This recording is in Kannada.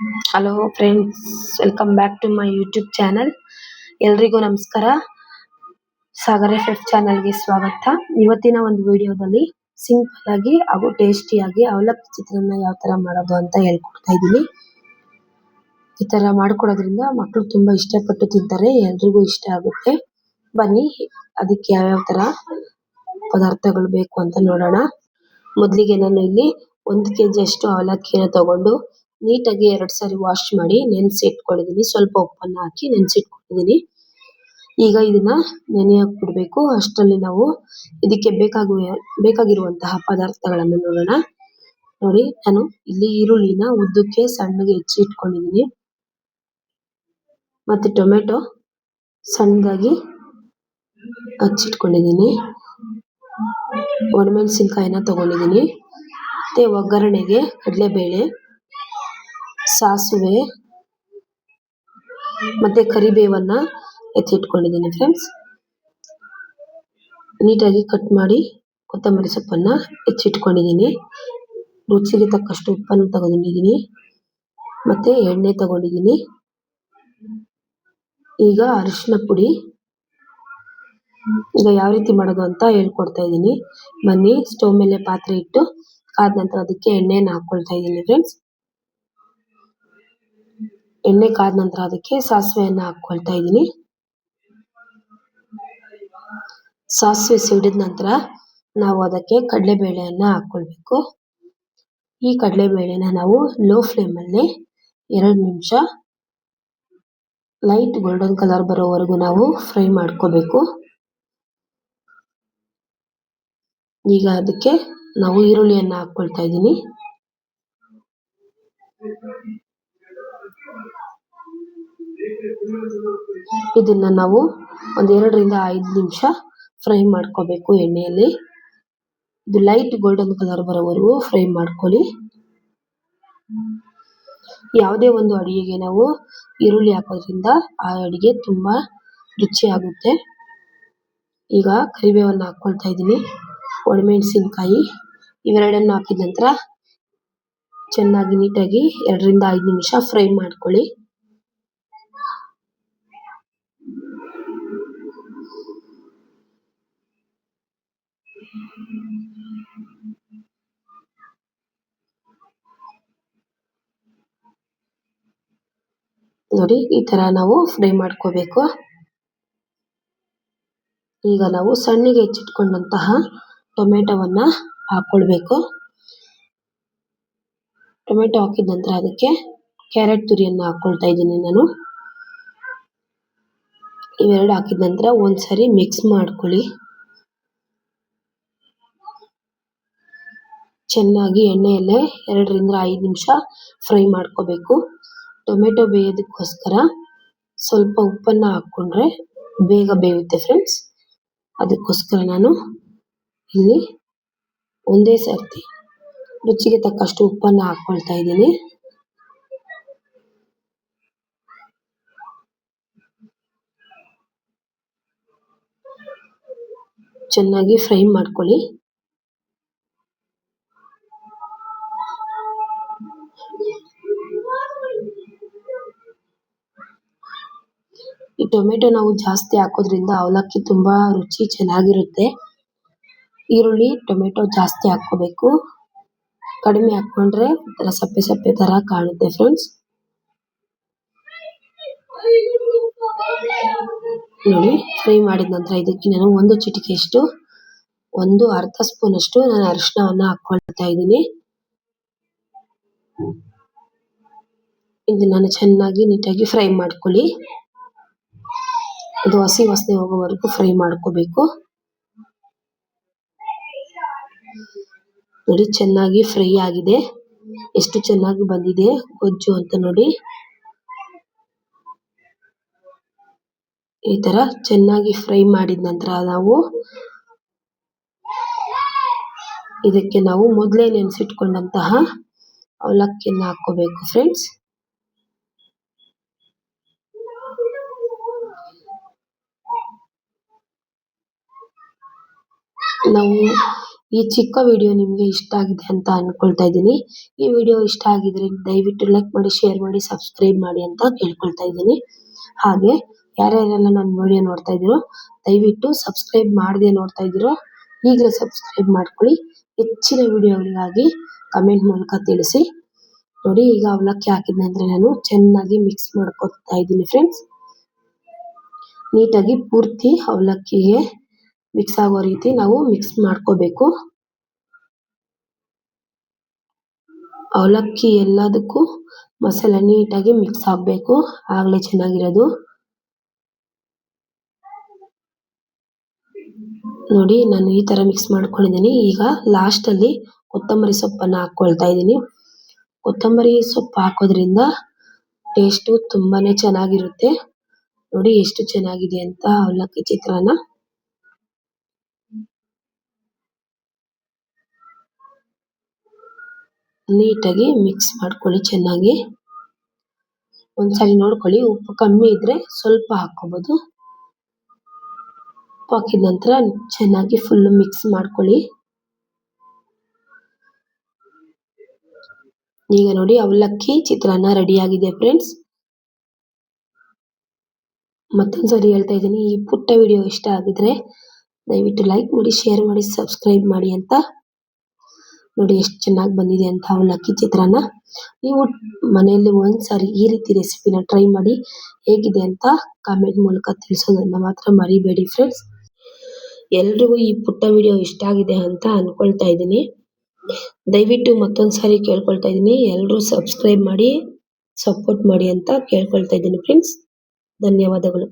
Hello friends, welcome back to my YouTube channel. ಎಲ್ರಿಗೂ ನಮಸ್ಕಾರ. ಸಾಗರ್ ಎಫ್ ಚಾನಲ್ಗೆ ಸ್ವಾಗತ. ಇವತ್ತಿನ ಒಂದು ವಿಡಿಯೋದಲ್ಲಿ ಸಿಂಪಲ್ ಆಗಿ ಹಾಗೂ ಟೇಸ್ಟಿಯಾಗಿ ಅವಲಕ್ಕಿ ಚಿತ್ರಾನ್ನ ಯಾವ ತರ ಮಾಡೋದು ಅಂತ ಹೇಳ್ಕೊಡ್ತಾ ಇದ್ದೀನಿ. ಈ ತರ ಮಾಡ್ಕೊಡೋದ್ರಿಂದ ಮಕ್ಕಳು ತುಂಬಾ ಇಷ್ಟಪಟ್ಟು ತಿಂತಾರೆ, ಎಲ್ರಿಗೂ ಇಷ್ಟ ಆಗುತ್ತೆ. ಬನ್ನಿ ಅದಕ್ಕೆ ಯಾವ್ಯಾವ ತರ ಪದಾರ್ಥಗಳು ಬೇಕು ಅಂತ ನೋಡೋಣ. ಮೊದಲಿಗೆ ನಾನು ಇಲ್ಲಿ 1 kg ಅಷ್ಟು ಅವಲಕ್ಕಿಯನ್ನು ತಗೊಂಡು ನೀಟಾಗಿ 2 ಸಾರಿ ವಾಶ್ ಮಾಡಿ ನೆನೆಸಿ ಇಟ್ಕೊಂಡಿದ್ದೀನಿ. ಸ್ವಲ್ಪ ಉಪ್ಪನ್ನು ಹಾಕಿ ನೆನೆಸಿ ಇಟ್ಕೊಂಡಿದ್ದೀನಿ. ಈಗ ಇದನ್ನ ನೆನೆಯಕ್ಕೆ ಬಿಡಬೇಕು. ಅಷ್ಟರಲ್ಲಿ ನಾವು ಇದಕ್ಕೆ ಬೇಕಾಗಿರುವಂತಹ ಪದಾರ್ಥಗಳನ್ನು ನೋಡೋಣ. ನೋಡಿ, ನಾನು ಇಲ್ಲಿ ಈರುಳ್ಳಿನ ಉದ್ದಕ್ಕೆ ಸಣ್ಣಗೆ ಹೆಚ್ಚಿ ಇಟ್ಕೊಂಡಿದ್ದೀನಿ. ಮತ್ತೆ ಟೊಮೆಟೊ ಸಣ್ಣದಾಗಿ ಹಚ್ಚಿಟ್ಕೊಂಡಿದ್ದೀನಿ. ಒಣಮೆಣಸಿನಕಾಯಿನ ತಗೊಂಡಿದ್ದೀನಿ. ಮತ್ತೆ ಒಗ್ಗರಣೆಗೆ ಕಡಲೆಬೇಳೆ, ಸಾಸಿವೆ ಮತ್ತೆ ಕರಿಬೇವನ್ನ ಎತ್ತಿಟ್ಕೊಂಡಿದ್ದೀನಿ ಫ್ರೆಂಡ್ಸ್. ನೀಟಾಗಿ ಕಟ್ ಮಾಡಿ ಕೊತ್ತಂಬರಿ ಸೊಪ್ಪನ್ನ ಹೆಚ್ಚಿಟ್ಕೊಂಡಿದ್ದೀನಿ. ರುಚಿಗೆ ತಕ್ಕಷ್ಟು ಉಪ್ಪನ್ನು ತಗೊಂಡಿದ್ದೀನಿ. ಮತ್ತೆ ಎಣ್ಣೆ ತಗೊಂಡಿದ್ದೀನಿ. ಈಗ ಅರಿಶಿನ ಪುಡಿ. ಈಗ ಯಾವ ರೀತಿ ಮಾಡೋದು ಅಂತ ಹೇಳ್ಕೊಡ್ತಾ ಇದ್ದೀನಿ. ಬನ್ನಿ, ಸ್ಟವ್ ಮೇಲೆ ಪಾತ್ರೆ ಇಟ್ಟು ಕಾದ ನಂತರ ಅದಕ್ಕೆ ಎಣ್ಣೆಯನ್ನು ಹಾಕೊಳ್ತಾ ಇದ್ದೀನಿ ಫ್ರೆಂಡ್ಸ್. ಎಣ್ಣೆ ಕಾದ ನಂತರ ಅದಕ್ಕೆ ಸಾಸಿವೆಯನ್ನು ಹಾಕೊಳ್ತಾ ಇದ್ದೀನಿ. ಸಾಸಿವೆ ಸಿಡಿದ ನಂತರ ನಾವು ಅದಕ್ಕೆ ಕಡಲೆಬೇಳೆಯನ್ನ ಹಾಕೊಳ್ಬೇಕು. ಈ ಕಡಲೆಬೇಳೆನ ನಾವು ಲೋ ಫ್ಲೇಮಲ್ಲಿ 2 ನಿಮಿಷ ಲೈಟ್ ಗೋಲ್ಡನ್ ಕಲರ್ ಬರೋವರೆಗೂ ನಾವು ಫ್ರೈ ಮಾಡ್ಕೋಬೇಕು. ಈಗ ಅದಕ್ಕೆ ನಾವು ಈರುಳ್ಳಿಯನ್ನ ಹಾಕೊಳ್ತಾ ಇದ್ದೀನಿ. ಇದನ್ನ ನಾವು 2 ರಿಂದ 5 ನಿಮಿಷ ಫ್ರೈ ಮಾಡ್ಕೋಬೇಕು ಎಣ್ಣೆಯಲ್ಲಿ. ಇದು ಲೈಟ್ ಗೋಲ್ಡನ್ ಕಲರ್ ಬರೋವರೆಗೂ ಫ್ರೈ ಮಾಡ್ಕೊಳ್ಳಿ. ಯಾವುದೇ ಒಂದು ಅಡಿಗೆಗೆ ನಾವು ಈರುಳ್ಳಿ ಹಾಕೋದ್ರಿಂದ ಆ ಅಡಿಗೆ ತುಂಬಾ ರುಚಿ ಆಗುತ್ತೆ. ಈಗ ಕರಿಬೇವನ್ನ ಹಾಕೊಳ್ತಾ ಇದ್ದೀನಿ. ಒಣಮೆಣಸಿನಕಾಯಿ ಇವೆರಡನ್ನು ಹಾಕಿದ ನಂತರ ಚೆನ್ನಾಗಿ ನೀಟಾಗಿ 2 ರಿಂದ 5 ನಿಮಿಷ ಫ್ರೈ ಮಾಡ್ಕೊಳ್ಳಿ. ನೋಡಿ, ಈ ತರ ನಾವು ಫ್ರೈ ಮಾಡ್ಕೋಬೇಕು. ಈಗ ನಾವು ಸಣ್ಣಗೆ ಹೆಚ್ಚಿಟ್ಕೊಂಡಂತಹ ಟೊಮೆಟೊವನ್ನ ಹಾಕೊಳ್ಬೇಕು. ಟೊಮೆಟೊ ಹಾಕಿದ ನಂತರ ಅದಕ್ಕೆ ಕ್ಯಾರೆಟ್ ತುರಿಯನ್ನು ಹಾಕೊಳ್ತಾ ಇದ್ದೀನಿ ನಾನು. ಇವೆರಡು ಹಾಕಿದ ನಂತರ ಒಂದ್ಸರಿ ಮಿಕ್ಸ್ ಮಾಡ್ಕೊಳ್ಳಿ. ಚೆನ್ನಾಗಿ ಎಣ್ಣೆಯಲ್ಲೇ 2 ರಿಂದ 5 ನಿಮಿಷ ಫ್ರೈ ಮಾಡ್ಕೋಬೇಕು. ಟೊಮೆಟೊ ಬೇಯೋದಕ್ಕೋಸ್ಕರ ಸ್ವಲ್ಪ ಉಪ್ಪನ್ನ ಹಾಕೊಂಡ್ರೆ ಬೇಗ ಬೇಯುತ್ತೆ ಫ್ರೆಂಡ್ಸ್. ಅದಕ್ಕೋಸ್ಕರ ನಾನು ಇಲ್ಲಿ ಒಂದೇ ಸರ್ತಿ ರುಚಿಗೆ ತಕ್ಕಷ್ಟು ಉಪ್ಪನ್ನ ಹಾಕೊಳ್ತಾ ಇದ್ದೀನಿ. ಚೆನ್ನಾಗಿ ಫ್ರೈ ಮಾಡ್ಕೊಳ್ಳಿ. ಈ ಟೊಮೆಟೊ ನಾವು ಜಾಸ್ತಿ ಹಾಕೋದ್ರಿಂದ ಅವಲಕ್ಕಿ ತುಂಬಾ ರುಚಿ ಚೆನ್ನಾಗಿರುತ್ತೆ. ಈರುಳ್ಳಿ ಟೊಮೆಟೊ ಜಾಸ್ತಿ ಹಾಕೋಬೇಕು. ಕಡಿಮೆ ಹಾಕೊಂಡ್ರೆ ಒಂಥರ ಸಪ್ಪೆ ಸಪ್ಪೆ ತರ ಕಾಣುತ್ತೆ ಫ್ರೆಂಡ್ಸ್. ನೋಡಿ, ಫ್ರೈ ಮಾಡಿದ ನಂತರ ಇದಕ್ಕೆ ನಾನು 1 ಚಿಟಿಕೆಯಷ್ಟು, 1/2 ಸ್ಪೂನ್ ಅಷ್ಟು ನಾನು ಅರಿಶಿನವನ್ನ ಹಾಕೊಳ್ತಾ ಇದ್ದೀನಿ. ಇದನ್ನ ಚೆನ್ನಾಗಿ ನೀಟಾಗಿ ಫ್ರೈ ಮಾಡ್ಕೊಳ್ಳಿ. ಇದು ಹಸಿ ವಾಸನೆ ಹೋಗೋವರೆಗೂ ಫ್ರೈ ಮಾಡ್ಕೋಬೇಕು. ನೋಡಿ, ಚೆನ್ನಾಗಿ ಫ್ರೈ ಆಗಿದೆ. ಎಷ್ಟು ಚೆನ್ನಾಗಿ ಬಂದಿದೆ ಗೊಜ್ಜು ಅಂತ ನೋಡಿ. ಈ ತರ ಚೆನ್ನಾಗಿ ಫ್ರೈ ಮಾಡಿದ ನಂತರ ಇದಕ್ಕೆ ನಾವು ಮೊದಲೇ ನೆನೆಸಿಟ್ಕೊಂಡಂತಹ ಅವಲಕ್ಕಿಯನ್ನು ಹಾಕೋಬೇಕು ಫ್ರೆಂಡ್ಸ್. ನಾವು ಈ ಚಿಕ್ಕ ವಿಡಿಯೋ ನಿಮಗೆ ಇಷ್ಟ ಆಗಿದೆ ಅಂತ ಅನ್ಕೊಳ್ತಾ ಇದ್ದೀನಿ. ಈ ವಿಡಿಯೋ ಇಷ್ಟ ಆಗಿದ್ರೆ ದಯವಿಟ್ಟು ಲೈಕ್ ಮಾಡಿ, ಶೇರ್ ಮಾಡಿ, ಸಬ್ಸ್ಕ್ರೈಬ್ ಮಾಡಿ ಅಂತ ಕೇಳ್ಕೊಳ್ತಾ ಇದ್ದೀನಿ. ಹಾಗೆ ಯಾರ್ಯಾರೆಲ್ಲ ನನ್ನ ವಿಡಿಯೋ ನೋಡ್ತಾ ಇದ್ದೀರೋ ದಯವಿಟ್ಟು ಸಬ್ಸ್ಕ್ರೈಬ್ ಮಾಡದೆ ನೋಡ್ತಾ ಇದ್ದೀರೋ ಈಗಲೇ ಸಬ್ಸ್ಕ್ರೈಬ್ ಮಾಡ್ಕೊಳ್ಳಿ. ಹೆಚ್ಚಿನ ವಿಡಿಯೋಗಳಿಗಾಗಿ ಕಮೆಂಟ್ ಮೂಲಕ ತಿಳಿಸಿ. ನೋಡಿ, ಈಗ ಅವಲಕ್ಕಿ ಹಾಕಿದ ನಂತರ ನಾನು ಚೆನ್ನಾಗಿ ಮಿಕ್ಸ್ ಮಾಡ್ಕೊತಾ ಇದ್ದೀನಿ ಫ್ರೆಂಡ್ಸ್. ನೀಟಾಗಿ ಪೂರ್ತಿ ಅವಲಕ್ಕಿಗೆ ಮಿಕ್ಸ್ ಆಗೋ ರೀತಿ ನಾವು ಮಿಕ್ಸ್ ಮಾಡ್ಕೋಬೇಕು. ಅವಲಕ್ಕಿ ಎಲ್ಲದಕ್ಕೂ ಮಸಾಲೆ ನೀಟಾಗಿ ಮಿಕ್ಸ್ ಆಗಬೇಕು, ಆಗ್ಲೇ ಚೆನ್ನಾಗಿರೋದು. ನೋಡಿ, ನಾನು ಈ ತರ ಮಿಕ್ಸ್ ಮಾಡ್ಕೊಂಡಿದ್ದೀನಿ. ಈಗ ಲಾಸ್ಟ್ ಅಲ್ಲಿ ಕೊತ್ತಂಬರಿ ಸೊಪ್ಪನ್ನ ಹಾಕೊಳ್ತಾ ಇದ್ದೀನಿ. ಕೊತ್ತಂಬರಿ ಸೊಪ್ಪು ಹಾಕೋದ್ರಿಂದ ಟೇಸ್ಟು ತುಂಬಾನೇ ಚೆನ್ನಾಗಿರುತ್ತೆ. ನೋಡಿ ಎಷ್ಟು ಚೆನ್ನಾಗಿದೆ ಅಂತ ಅವಲಕ್ಕಿ ಚಿತ್ರಾನ್ನ. ನೀಟಾಗಿ ಮಿಕ್ಸ್ ಮಾಡ್ಕೊಳ್ಳಿ ಚೆನ್ನಾಗಿ. ಒಂದ್ಸರಿ ನೋಡ್ಕೊಳ್ಳಿ, ಉಪ್ಪು ಕಮ್ಮಿ ಇದ್ರೆ ಸ್ವಲ್ಪ ಹಾಕೋಬಹುದು. ಉಪ್ಪು ಹಾಕಿದ ನಂತರ ಚೆನ್ನಾಗಿ ಫುಲ್ ಮಿಕ್ಸ್ ಮಾಡ್ಕೊಳ್ಳಿ. ಈಗ ನೋಡಿ, ಅವಲಕ್ಕಿ ಚಿತ್ರಾನ್ನ ರೆಡಿ ಆಗಿದೆ ಫ್ರೆಂಡ್ಸ್. ಮತ್ತೊಂದ್ಸರಿ ಹೇಳ್ತಾ ಇದ್ದೀನಿ, ಈ ಪುಟ್ಟ ವಿಡಿಯೋ ಇಷ್ಟ ಆಗಿದ್ರೆ ದಯವಿಟ್ಟು ಲೈಕ್ ಮಾಡಿ, ಶೇರ್ ಮಾಡಿ, ಸಬ್ಸ್ಕ್ರೈಬ್ ಮಾಡಿ ಅಂತ. ನೋಡಿ ಎಷ್ಟು ಚೆನ್ನಾಗಿ ಬಂದಿದೆ ಅಂತ ಅವಲಕ್ಕಿ ಚಿತ್ರಾನ್ನ. ನೀವು ಮನೆಯಲ್ಲಿ ಒಂದ್ಸಾರಿ ಈ ರೀತಿ ರೆಸಿಪಿನ ಟ್ರೈ ಮಾಡಿ ಹೇಗಿದೆ ಅಂತ ಕಾಮೆಂಟ್ ಮೂಲಕ ತಿಳಿಸೋದನ್ನ ಮಾತ್ರ ಮರಿಬೇಡಿ ಫ್ರೆಂಡ್ಸ್. ಎಲ್ರಿಗೂ ಈ ಪುಟ್ಟ ವಿಡಿಯೋ ಇಷ್ಟ ಆಗಿದೆ ಅಂತ ಅನ್ಕೊಳ್ತಾ ಇದ್ದೀನಿ. ದಯವಿಟ್ಟು ಮತ್ತೊಂದ್ಸಾರಿ ಕೇಳ್ಕೊಳ್ತಾ ಇದ್ದೀನಿ, ಎಲ್ಲರೂ ಸಬ್ಸ್ಕ್ರೈಬ್ ಮಾಡಿ ಸಪೋರ್ಟ್ ಮಾಡಿ ಅಂತ ಕೇಳ್ಕೊಳ್ತಾ ಇದ್ದೀನಿ ಫ್ರೆಂಡ್ಸ್. ಧನ್ಯವಾದಗಳು.